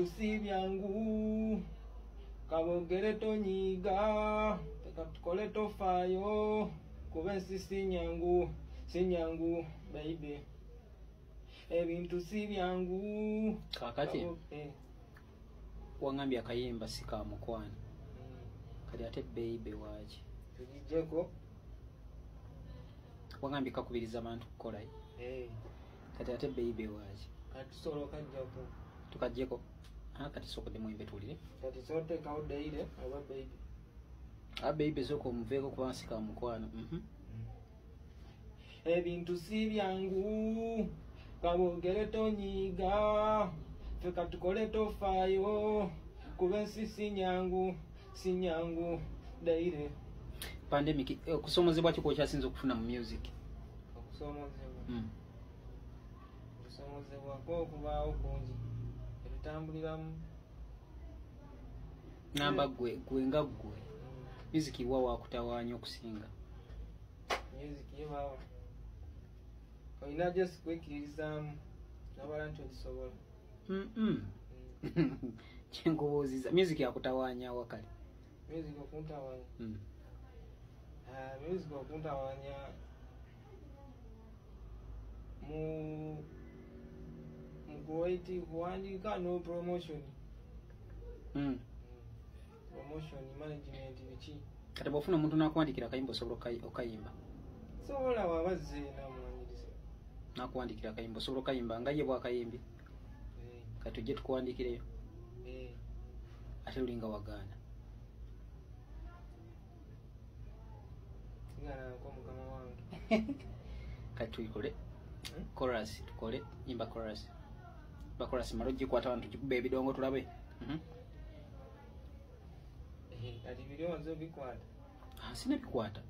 si byangu kabogere tonyiga teka tukole tofayo kuba ensi sinyangu baby ebintu si byangu kakati wangambye akayimba sika mukwano kali ate baby waaki tujijeko wangambye kakubiriza abantu kukola kati ate baby waaki kati solo kajjako tukajjeko kati sokodde mwimbe tulire kati sote kaudeire aba baby baby zoko muveeko kuba sika mukwano ebintu si byangu kabogere tonyiga feka tukole tofayo kuba ensi sinyangu daire pandemic kusomozebwa kiko kyasinze okufuna mu music okusomozebwa ko kubaawo kungi ebitambuliramu namba gwe nga gwe music wa wakutawaanya okusinga music yebawa oyina just kwekiririzaamu nabala nti okisobola kyenkubuuziza music yakutawaanya wakale music okuntawanya music okuntawanya kuwandika no promotion promotion management biki kati bwofuna omuntu nakuwandikira akayimba osobola okayimba sobola wabazze namwaniriza nakuwandikira akayimba osobola okayimba nga ye bwakayimbi kati tujje tukuwandikireyo ate lulinga wagaana mukama wange kati tuyikole chorus tukole imba chorus chorus maro gikwata abantu gikube ebidongo tulabe ati bidongo bikwata sina bikwata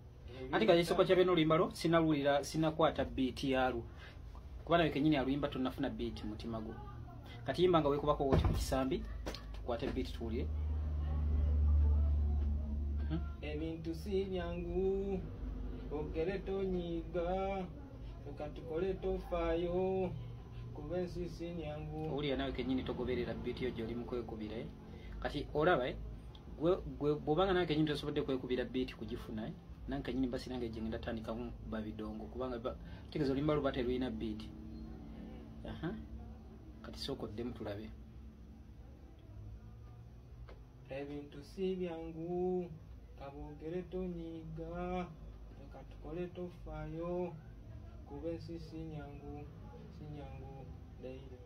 ati kali soko kya beno limbalo sinalulira sinakwata beat yalu kubana wekenyini aluyimba tunafuna beat mutima go kati imba nga wekubako woti kisambi tukwate beat tulire ebintu si byangu ogere tonyiga tukatukole tofayo kuba ensi sinyangu uli nawe kenyini togoberera beat yo joli mukwekubira kati olaba gwe bobanga nawe kenyini tosobodde kwekubira beat kugifuna nanka nyini basi nange jengenda tandika mu babidongo kubanga tegezo limbalo bate luina beat kati soko dem tulabe ebintu si byangu kabogere tonyiga tukatukole tofayo kuba ensi sinyangu daire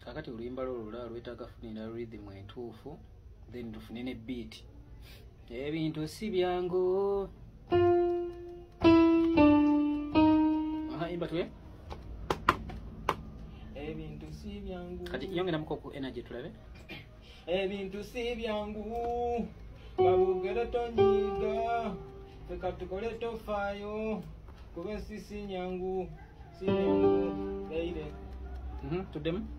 kakati oluyimbalo olulala lwetaaga funira rhythm entuufu then tufunine beat ebintu si byangu imba tuye ebintu si byangu kati yongera muko energy tulabe ebintu si byangu babugere tonyiga feka tukole tofayo kuba ensi sinyangu daire tudemu